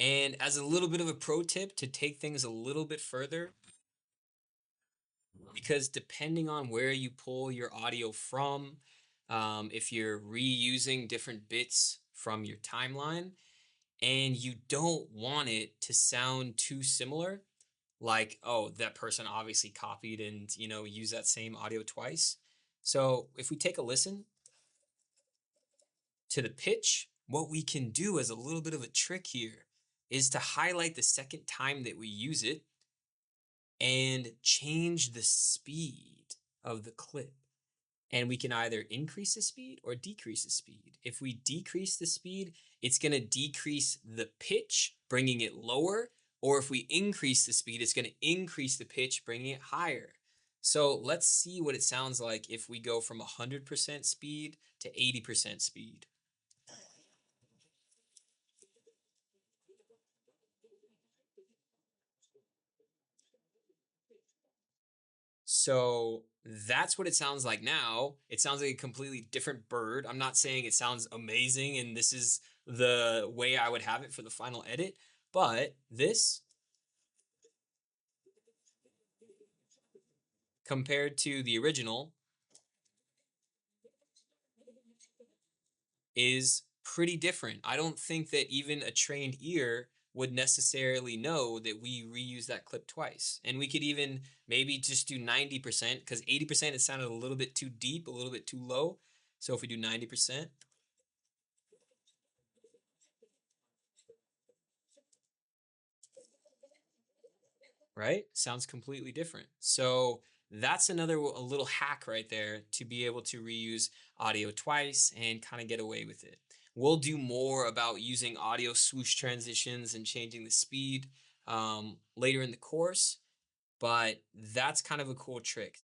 And as a little bit of a pro tip to take things a little bit further, because depending on where you pull your audio from, if you're reusing different bits from your timeline and you don't want it to sound too similar, like, oh, that person obviously copied and, use that same audio twice. So if we take a listen to the pitch, what we can do as a little bit of a trick here is to highlight the second time that we use it and change the speed of the clip. And we can either increase the speed or decrease the speed. If we decrease the speed, it's going to decrease the pitch, bringing it lower. Or if we increase the speed, it's going to increase the pitch, bringing it higher. So let's see what it sounds like if we go from 100% speed to 80% speed. So that's what it sounds like now. It sounds like a completely different bird. I'm not saying it sounds amazing and this is the way I would have it for the final edit, but this compared to the original is pretty different. I don't think that even a trained ear would necessarily know that we reuse that clip twice. And we could even maybe just do 90% because 80% it sounded a little bit too deep, a little bit too low. So if we do 90%, right? Sounds completely different. So that's another a little hack right there to be able to reuse audio twice and kind of get away with it. We'll do more about using audio swoosh transitions and changing the speed later in the course, but that's kind of a cool trick.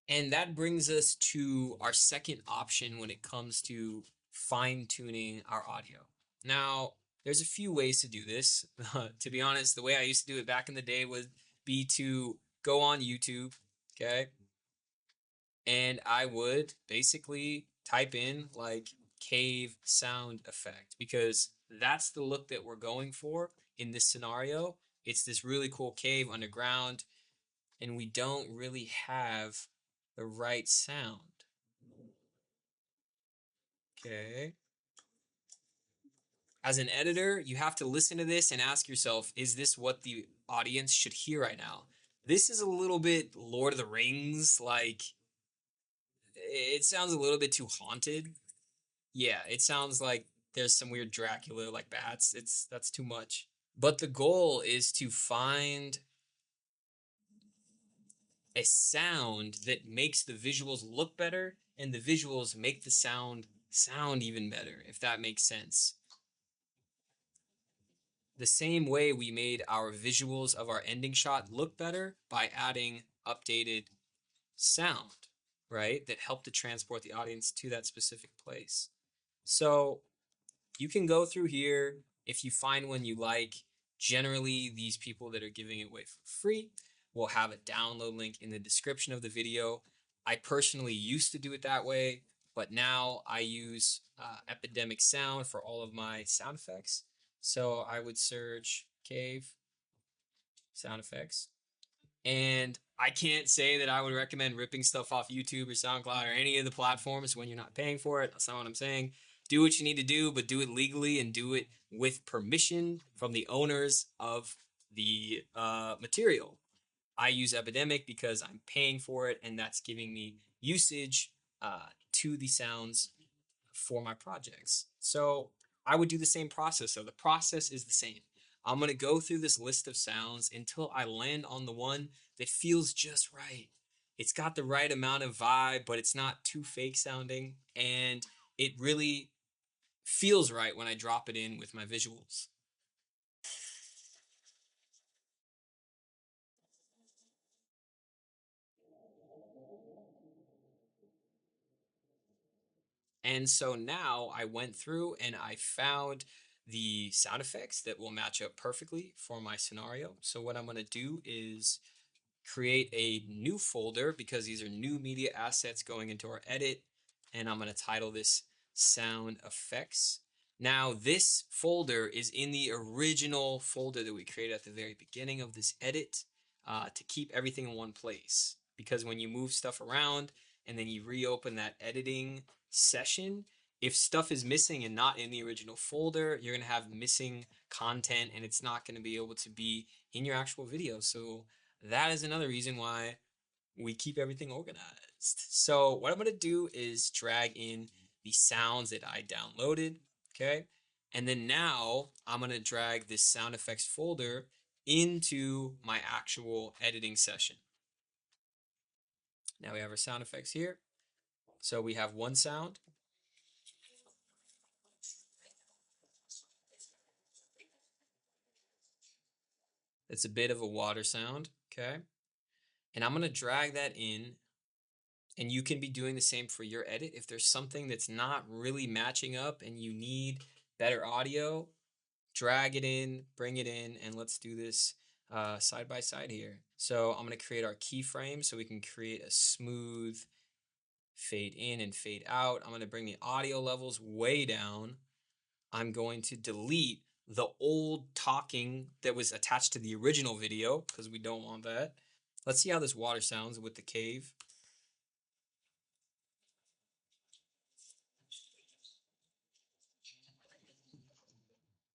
And that brings us to our second option when it comes to fine tuning our audio. Now, there's a few ways to do this. To be honest, the way I used to do it back in the day would be to go on YouTube, okay? And I would basically type in like cave sound effect because that's the look that we're going for in this scenario. It's this really cool cave underground, and we don't really have the right sound. Okay. As an editor, you have to listen to this and ask yourself, is this what the audience should hear right now? This is a little bit Lord of the Rings, like it sounds a little bit too haunted. Yeah, it sounds like there's some weird Dracula like bats. That's too much. But the goal is to find a sound that makes the visuals look better and the visuals make the sound even better, if that makes sense. The same way we made our visuals of our ending shot look better by adding updated sound, right? That help to transport the audience to that specific place. So you can go through here if you find one you like. Generally, these people that are giving it away for free will have a download link in the description of the video. I personally used to do it that way, but now I use Epidemic Sound for all of my sound effects. So I would search cave sound effects. And I can't say that I would recommend ripping stuff off YouTube or SoundCloud or any of the platforms when you're not paying for it. That's not what I'm saying. Do what you need to do, but do it legally and do it with permission from the owners of the material. I use Epidemic because I'm paying for it, and that's giving me usage to the sounds for my projects. So I would do the same process. So the process is the same. I'm going to go through this list of sounds until I land on the one that feels just right. It's got the right amount of vibe, but it's not too fake sounding. And it really feels right when I drop it in with my visuals. And so now I went through and I found the sound effects that will match up perfectly for my scenario. So what I'm going to do is create a new folder because these are new media assets going into our edit. And I'm going to title this sound effects. Now this folder is in the original folder that we created at the very beginning of this edit to keep everything in one place. Because when you move stuff around and then you reopen that editing session, if stuff is missing and not in the original folder, you're going to have missing content and it's not going to be able to be in your actual video. So that is another reason why we keep everything organized. So what I'm going to do is drag in the sounds that I downloaded, okay? And then now I'm going to drag this sound effects folder into my actual editing session. Now we have our sound effects here. So we have one sound. It's a bit of a water sound, okay? And I'm going to drag that in, and you can be doing the same for your edit. If there's something that's not really matching up and you need better audio, drag it in, bring it in, and let's do this side by side here. So I'm going to create our keyframe so we can create a smooth fade in and fade out. I'm going to bring the audio levels way down. I'm going to delete the old talking that was attached to the original video because we don't want that. Let's see how this water sounds with the cave.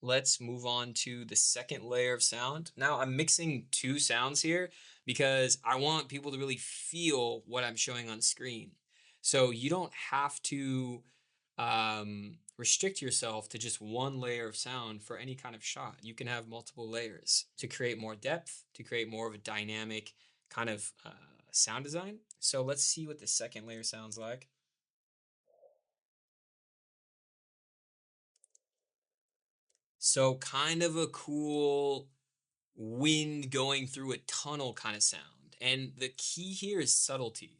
Let's move on to the second layer of sound. Now I'm mixing two sounds here because I want people to really feel what I'm showing on screen. So you don't have to restrict yourself to just one layer of sound for any kind of shot. You can have multiple layers to create more depth, to create more of a dynamic kind of sound design. So let's see what the second layer sounds like. So kind of a cool wind going through a tunnel kind of sound. And the key here is subtlety.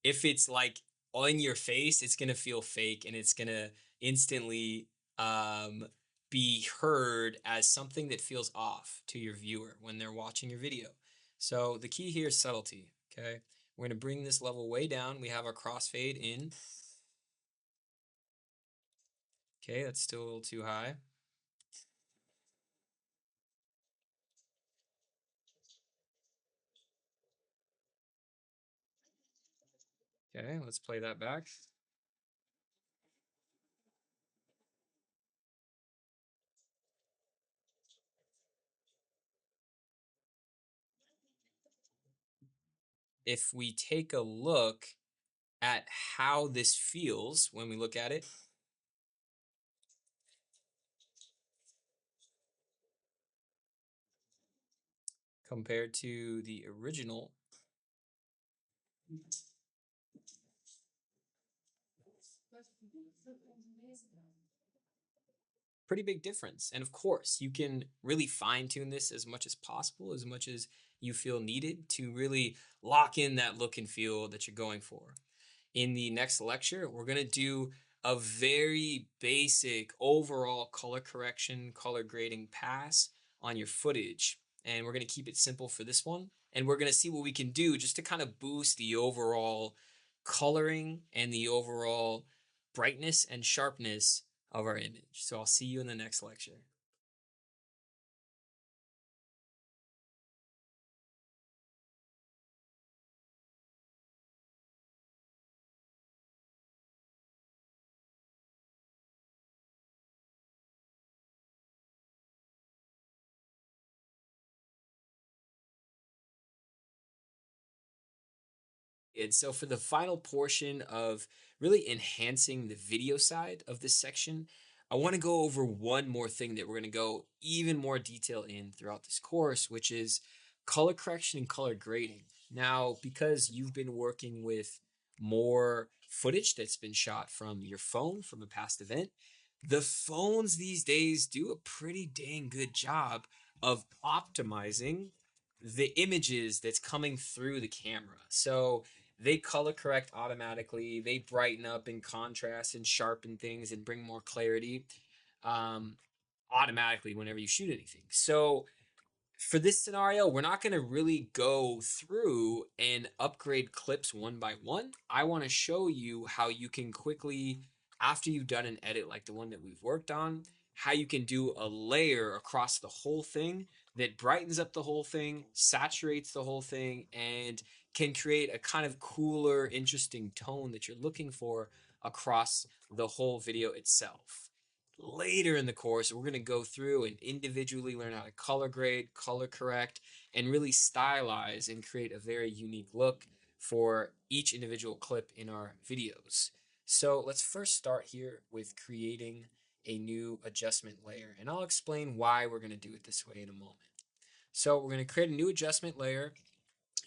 If it's like on your face, it's going to feel fake and it's going to instantly um, be heard as something that feels off to your viewer when they're watching your video. So the key here is subtlety. Okay. We're going to bring this level way down. We have our crossfade in. Okay. That's still a little too high. Okay. Let's play that back. If we take a look at how this feels when we look at it, compared to the original, pretty big difference. And of course, you can really fine tune this as much as possible, as much as you feel needed to really lock in that look and feel that you're going for. In the next lecture, we're going to do a very basic overall color correction, color grading pass on your footage. And we're going to keep it simple for this one. And we're going to see what we can do just to kind of boost the overall coloring and the overall brightness and sharpness of our image. So I'll see you in the next lecture. And so for the final portion of really enhancing the video side of this section, I want to go over one more thing that we're going to go even more detail in throughout this course, which is color correction and color grading. Now, because you've been working with more footage that's been shot from your phone from a past event, the phones these days do a pretty dang good job of optimizing the images that's coming through the camera. So they color correct automatically. They brighten up and contrast and sharpen things and bring more clarity um, automatically whenever you shoot anything. So for this scenario, we're not going to really go through and upgrade clips one by one. I want to show you how you can quickly, after you've done an edit like the one that we've worked on, how you can do a layer across the whole thing that brightens up the whole thing, saturates the whole thing, and can create a kind of cooler, interesting tone that you're looking for across the whole video itself. Later in the course, we're going to go through and individually learn how to color grade, color correct, and really stylize and create a very unique look for each individual clip in our videos. So let's first start here with creating a new adjustment layer, and I'll explain why we're going to do it this way in a moment. So we're going to create a new adjustment layer.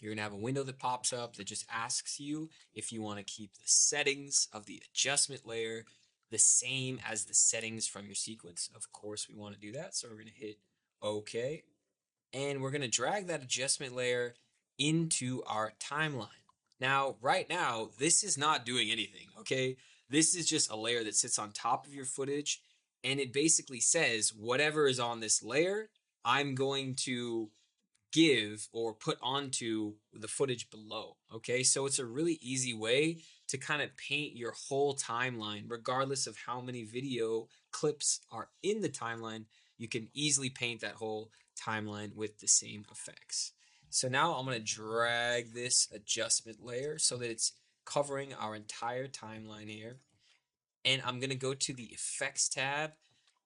You're going to have a window that pops up that just asks you if you want to keep the settings of the adjustment layer the same as the settings from your sequence. Of course, we want to do that. So we're going to hit OK. And we're going to drag that adjustment layer into our timeline. Now, right now, this is not doing anything, okay? This is just a layer that sits on top of your footage. And it basically says whatever is on this layer, I'm going to give or put onto the footage below. Okay, so it's a really easy way to kind of paint your whole timeline, regardless of how many video clips are in the timeline. You can easily paint that whole timeline with the same effects. So now I'm going to drag this adjustment layer so that it's covering our entire timeline here. And I'm going to go to the effects tab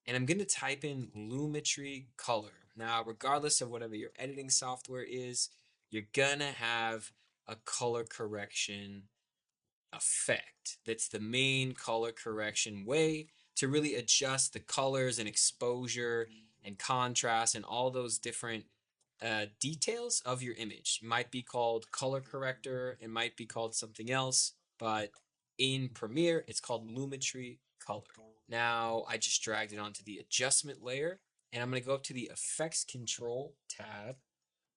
and I'm going to type in Lumetri color. Now, regardless of whatever your editing software is, you're going to have a color correction effect. That's the main color correction way to really adjust the colors and exposure and contrast and all those different details of your image. It might be called color corrector, it might be called something else, but in Premiere, it's called Lumetri color. Now I just dragged it onto the adjustment layer and I'm going to go up to the effects control tab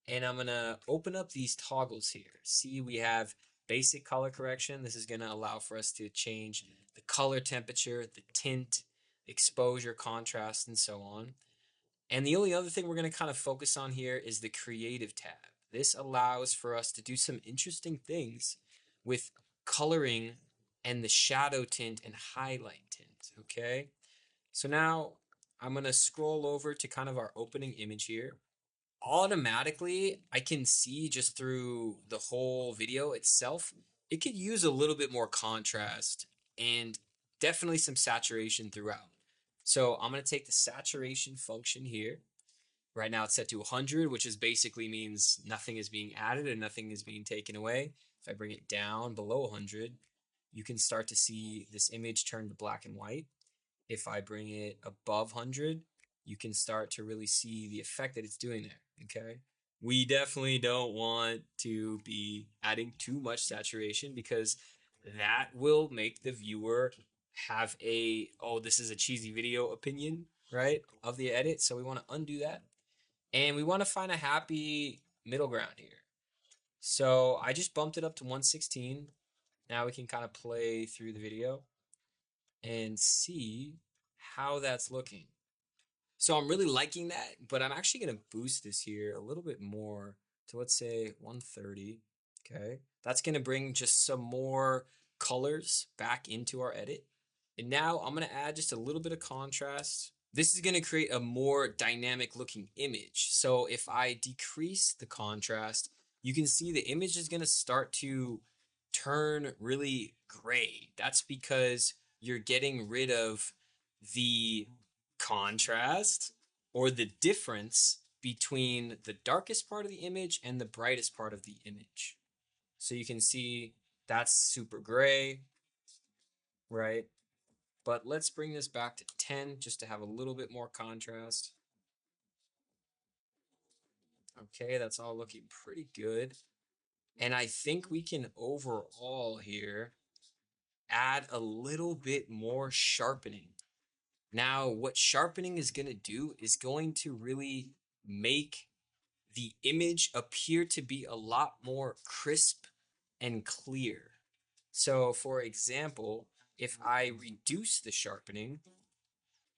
and I'm going to open up these toggles here. See, we have basic color correction. This is going to allow for us to change the color temperature, the tint, exposure, contrast, and so on. And the only other thing we're going to kind of focus on here is the creative tab. This allows for us to do some interesting things with coloring and the shadow tint and highlight tint, okay? So now I'm going to scroll over to kind of our opening image here. Automatically, I can see just through the whole video itself, it could use a little bit more contrast and definitely some saturation throughout. So I'm going to take the saturation function here. Right now it's set to 100, which is basically means nothing is being added and nothing is being taken away. If I bring it down below 100, you can start to see this image turn to black and white. If I bring it above 100, you can start to really see the effect that it's doing there, okay? We definitely don't want to be adding too much saturation because that will make the viewer have a, oh, this is a cheesy video opinion, right, of the edit. So we want to undo that. And we want to find a happy middle ground here. So I just bumped it up to 116. Now we can kind of play through the video and see how that's looking. So I'm really liking that, but I'm actually going to boost this here a little bit more to, let's say, 130. Okay. That's going to bring just some more colors back into our edit. And now I'm going to add just a little bit of contrast. This is going to create a more dynamic looking image. So if I decrease the contrast, you can see the image is going to start to turn really gray. That's because you're getting rid of the contrast or the difference between the darkest part of the image and the brightest part of the image. So you can see that's super gray, right? But let's bring this back to 10 just to have a little bit more contrast. Okay, that's all looking pretty good. And I think we can overall here add a little bit more sharpening. Now, what sharpening is going to do is going to really make the image appear to be a lot more crisp and clear. So, for example, if I reduce the sharpening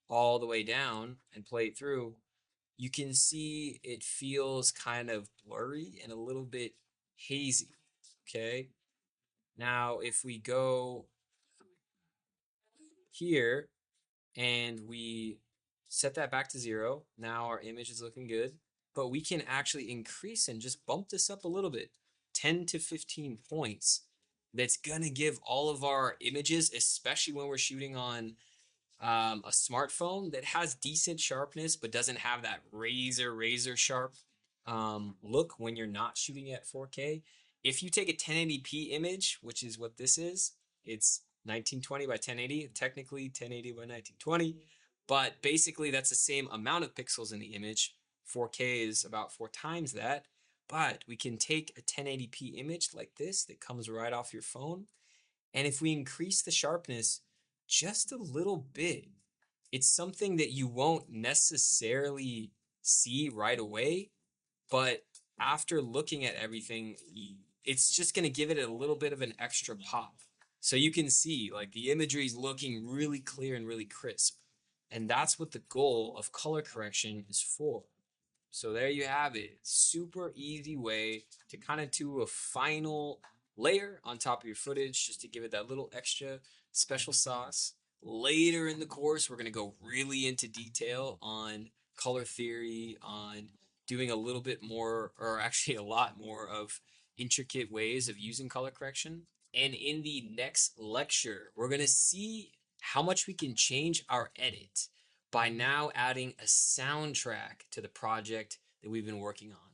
all the way down and play it through, you can see it feels kind of blurry and a little bit hazy. Okay. Now, if we go here and we set that back to 0, now our image is looking good. But we can actually increase and just bump this up a little bit, 10 to 15 points. That's going to give all of our images, especially when we're shooting on a smartphone that has decent sharpness but doesn't have that razor sharp look when you're not shooting at 4K. If you take a 1080p image, which is what this is, it's 1920 by 1080, technically 1080 by 1920, but basically that's the same amount of pixels in the image. 4K is about 4 times that, but we can take a 1080p image like this that comes right off your phone, and if we increase the sharpness just a little bit, it's something that you won't necessarily see right away, but after looking at everything, it's just going to give it a little bit of an extra pop. So you can see like the imagery is looking really clear and really crisp. And that's what the goal of color correction is for. So there you have it. Super easy way to kind of do a final layer on top of your footage just to give it that little extra special sauce. Later in the course, we're going to go really into detail on color theory, on doing a little bit more, or actually a lot more, of intricate ways of using color correction. And in the next lecture, we're going to see how much we can change our edit by now adding a soundtrack to the project that we've been working on.